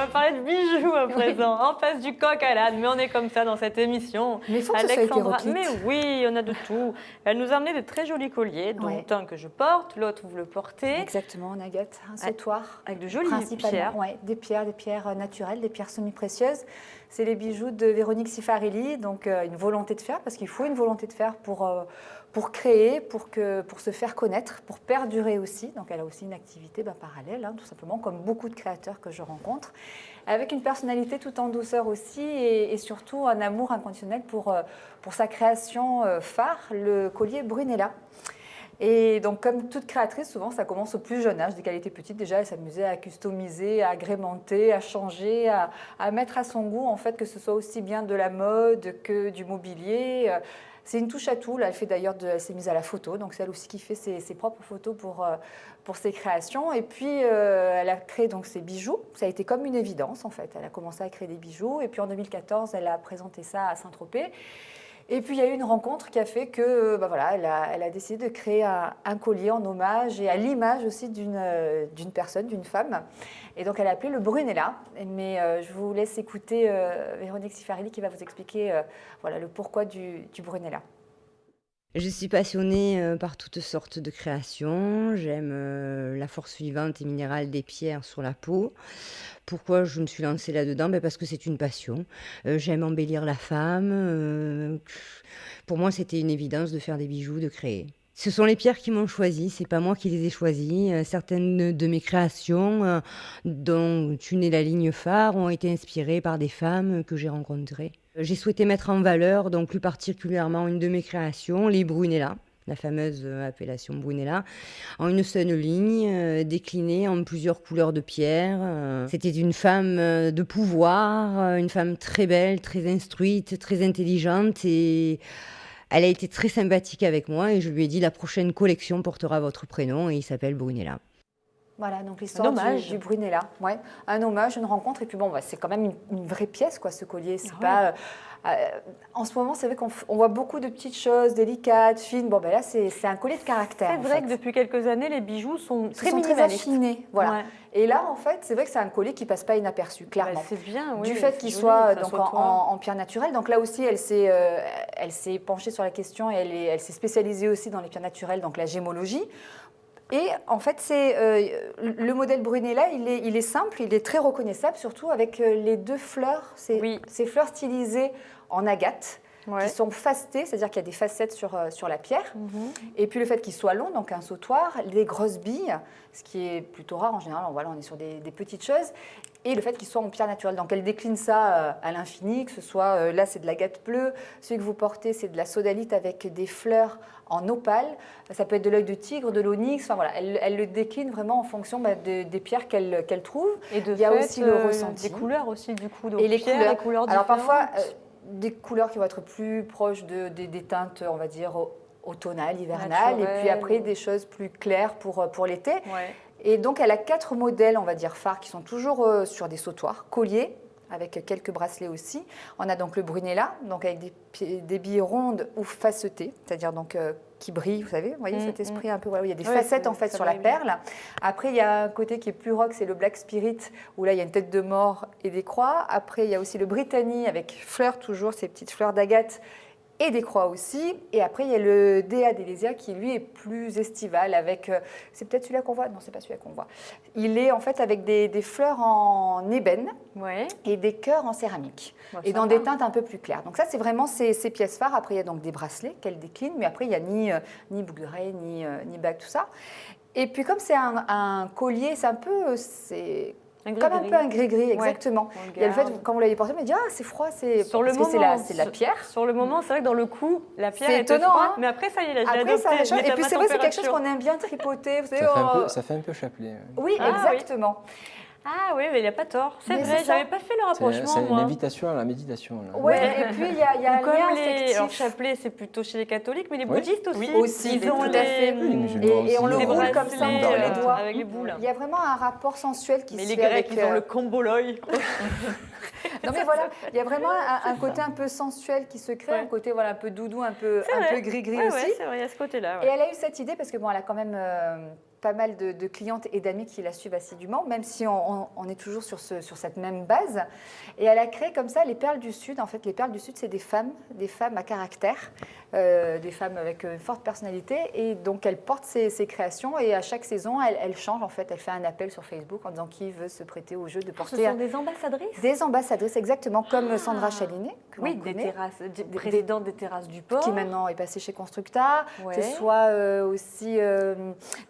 parler de bijoux à présent. On passe du coq à l'âne, mais on est comme ça dans cette émission. Mais il faut que ce soit hétéroclite. Mais oui, on a de tout. Elle nous a amené de très jolis colliers, dont un que je porte, l'autre vous le portez. Exactement, en agate, un sautoir. Avec de jolies pierres. Oui, des pierres naturelles, des pierres semi-précieuses. C'est les bijoux de Véronique Cifarelli, donc une volonté de faire, parce qu'il faut une volonté de faire pour créer, pour se faire connaître, pour perdurer aussi. Donc elle a aussi une activité parallèle, tout simplement, comme beaucoup de créateurs que je rencontre, avec une personnalité tout en douceur aussi et surtout un amour inconditionnel pour sa création phare, le collier Brunella. Et donc, comme toute créatrice, souvent, ça commence au plus jeune âge. Dès qu'elle était petite, déjà, elle s'amusait à customiser, à agrémenter, à changer, à mettre à son goût, en fait, que ce soit aussi bien de la mode que du mobilier. C'est une touche à tout. Là, elle s'est mise à la photo, donc c'est elle aussi qui fait ses propres photos pour ses créations. Et puis, elle a créé donc ses bijoux. Ça a été comme une évidence, en fait. Elle a commencé à créer des bijoux. Et puis, en 2014, elle a présenté ça à Saint-Tropez. Et puis, il y a eu une rencontre qui a fait que, elle a décidé de créer un collier en hommage et à l'image aussi d'une personne, d'une femme. Et donc, elle a appelé le Brunella. Mais je vous laisse écouter Véronique Cifarelli qui va vous expliquer le pourquoi du Brunella. Je suis passionnée par toutes sortes de créations. J'aime la force vivante et minérale des pierres sur la peau. Pourquoi je me suis lancée là-dedans? Parce que c'est une passion. J'aime embellir la femme. Pour moi, c'était une évidence de faire des bijoux, de créer. Ce sont les pierres qui m'ont choisie, c'est pas moi qui les ai choisies. Certaines de mes créations, dont une est la ligne phare, ont été inspirées par des femmes que j'ai rencontrées. J'ai souhaité mettre en valeur, donc plus particulièrement une de mes créations, les Brunella, la fameuse appellation Brunella, en une seule ligne, déclinée en plusieurs couleurs de pierre. C'était une femme de pouvoir, une femme très belle, très instruite, très intelligente et elle a été très sympathique avec moi et je lui ai dit la prochaine collection portera votre prénom et il s'appelle Brunella. Voilà, donc l'histoire du Brunella. Ouais, un hommage, une rencontre. Et puis c'est quand même une vraie pièce, ce collier. C'est pas, en ce moment, c'est vrai qu'on voit beaucoup de petites choses délicates, fines. Là, c'est un collier de caractère. C'est vrai que depuis quelques années, les bijoux sont très affinés. Voilà. Ouais. Et là, en fait, c'est vrai que c'est un collier qui passe pas inaperçu, clairement. C'est bien, oui. Du fait qu'il soit donc en pierre naturelle. Donc là aussi, elle s'est penchée sur la question et elle s'est spécialisée aussi dans les pierres naturelles, donc la gémologie. Et en fait, le modèle Brunella, il est simple, il est très reconnaissable, surtout avec les deux fleurs, ces fleurs stylisées en agate, qui sont facetées, c'est-à-dire qu'il y a des facettes sur la pierre. Et puis le fait qu'il soit long, donc un sautoir, des grosses billes, ce qui est plutôt rare en général, on est sur des petites choses. Et le fait qu'il soit en pierre naturelle. Donc elle décline ça à l'infini, que ce soit, là c'est de l'agate bleue, celui que vous portez c'est de la sodalite avec des fleurs en opale, ça peut être de l'œil de tigre, de l'onyx, elle le décline vraiment en fonction des pierres qu'elle trouve. Et il y a aussi le ressenti. Des couleurs aussi du coup, donc et les pierres, couleurs. Alors parfois, des couleurs qui vont être plus proches des teintes, on va dire, automnales, hivernales, et puis après des choses plus claires pour l'été. Ouais. Et donc, elle a 4 modèles, on va dire, phares, qui sont toujours sur des sautoirs, colliers, avec quelques bracelets aussi. On a donc le Brunella, donc avec des billes rondes ou facetées, c'est-à-dire donc qui brillent, vous savez, voyez cet esprit un peu, il y a des facettes en fait sur la perle. Après, il y a un côté qui est plus rock, c'est le Black Spirit, où là, il y a une tête de mort et des croix. Après, il y a aussi le Brittany, avec fleurs toujours, ces petites fleurs d'agate, et des croix aussi. Et après, il y a le Dea d'Elesia qui, lui, est plus estival avec... c'est peut-être celui-là qu'on voit? Non, c'est pas celui-là qu'on voit. Il est en fait avec des fleurs en ébène et des cœurs en céramique. Et dans des teintes un peu plus claires. Donc ça, c'est vraiment ces pièces phares. Après, il y a donc des bracelets qu'elle décline. Mais après, il n'y a ni boucle d'oreille, ni bague, tout ça. Et puis, comme c'est un collier, c'est un peu... Comme un peu un gris-gris, exactement. Il y a le fait, quand vous l'avez porté, on me dit « Ah, c'est froid, c'est la pierre. » Sur le moment, c'est vrai que dans le coup, la pierre est étonnant, froide, mais après, ça y est, là, je l'ai adopté. Et puis c'est vrai, c'est quelque chose qu'on aime bien tripoter. Vous savez, ça fait un peu chapelet. Oui, exactement. Ah oui, mais il n'y a pas tort. C'est vrai, je n'avais pas fait le rapprochement, c'est moi. une invitation à la méditation. Oui, et puis il y a un lien affectif. Alors, chapelet, c'est plutôt chez les catholiques, mais les bouddhistes aussi. Oui, aussi, ils ont tout à fait. Et on le roule comme ça dans les doigts. Avec les boules. Il y a vraiment un rapport sensuel qui se fait. Mais les Grecs, ils ont le comboloï. Non mais voilà, il y a vraiment un côté un peu sensuel qui se crée, un côté un peu doudou, un peu gris-gris aussi. Oui, c'est vrai, il y a ce côté-là. Et elle a eu cette idée parce que elle a quand même pas mal de clientes et d'amis qui la suivent assidûment, même si on est toujours sur cette même base. Et elle a créé comme ça les Perles du Sud. En fait, les Perles du Sud, c'est des femmes à caractère, des femmes avec une forte personnalité. Et donc, elle porte ses créations et à chaque saison, elle change. En fait, elle fait un appel sur Facebook en disant qui veut se prêter au jeu de porter. Ce sont des ambassadrices. Des ambassadrices, exactement, comme Sandra Chalinet. Oui, présidente des terrasses du port. Qui maintenant est passée chez Constructa. Ouais. Que ce soit aussi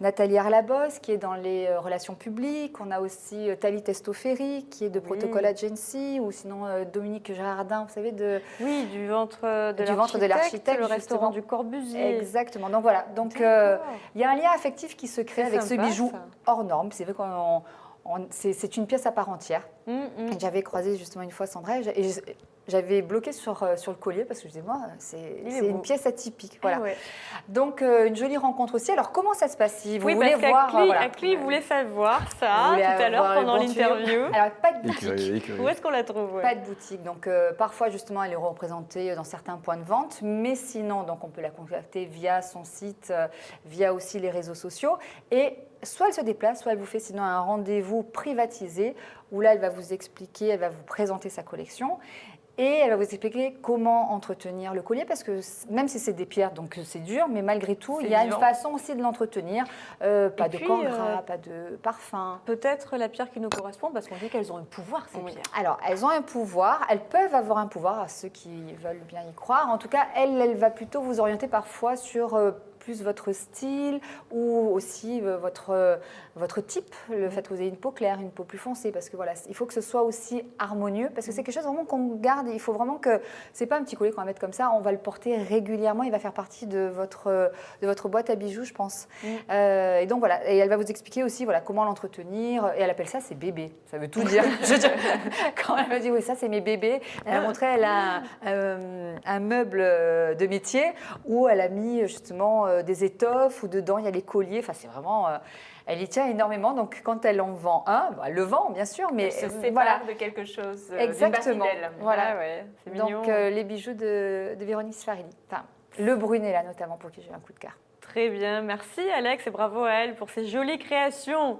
Nathalie Arlabos, qui est dans les relations publiques. On a aussi Thalie Testoferi, qui est de Protocol Agency, ou sinon Dominique Girardin, vous savez, du ventre de l'architecte, le restaurant du Corbusier. Exactement. Donc voilà. Donc il y a un lien affectif qui se crée avec ce bijou hors norme. C'est vrai c'est une pièce à part entière. J'avais croisé justement une fois Sandra et j'avais bloqué sur le collier parce que je disais, moi, c'est une pièce atypique. Voilà. Ouais. Donc, une jolie rencontre aussi. Alors, comment ça se passe si vous voulez voir Akli voulait savoir ça tout à l'heure pendant l'interview. Alors, pas de boutique. Où est-ce qu'on la trouve? Pas de boutique. Donc, parfois, justement, elle est représentée dans certains points de vente. Mais sinon, donc, on peut la contacter via son site, via aussi les réseaux sociaux. Et soit elle se déplace, soit elle vous fait sinon un rendez-vous privatisé où là, elle va vous expliquer, elle va vous présenter sa collection. Et elle va vous expliquer comment entretenir le collier, parce que même si c'est des pierres, donc c'est dur, mais malgré tout, il y a une façon aussi de l'entretenir. Pas de corps gras, pas de parfum. Peut-être la pierre qui nous correspond, parce qu'on dit qu'elles ont un pouvoir, ces pierres. Alors, elles ont un pouvoir, elles peuvent avoir un pouvoir, à ceux qui veulent bien y croire. En tout cas, elle va plutôt vous orienter parfois sur plus votre style ou aussi votre type, le fait que vous ayez une peau claire, une peau plus foncée, parce que voilà, il faut que ce soit aussi harmonieux, parce que c'est quelque chose vraiment qu'on garde. Il faut vraiment que c'est pas un petit collier qu'on va mettre comme ça, on va le porter régulièrement. Il va faire partie de votre boîte à bijoux, je pense. Et donc voilà, et elle va vous expliquer aussi voilà comment l'entretenir. Et elle appelle ça ses bébés. Ça veut tout dire. Quand elle m'a dit oui, ça c'est mes bébés. Elle a montré, elle a un meuble de métier où elle a mis justement des étoffes, où dedans il y a les colliers. Enfin, c'est vraiment. Elle y tient énormément, donc quand elle en vend un, elle le vend bien sûr, mais elle se sépare de quelque chose. Exactement. Voilà, ouais, c'est mignon. Donc les bijoux de Véronique Sfarelli. Enfin, le Brunet là notamment pour qui j'ai eu un coup de cœur. Très bien, merci Alex et bravo à elle pour ces jolies créations.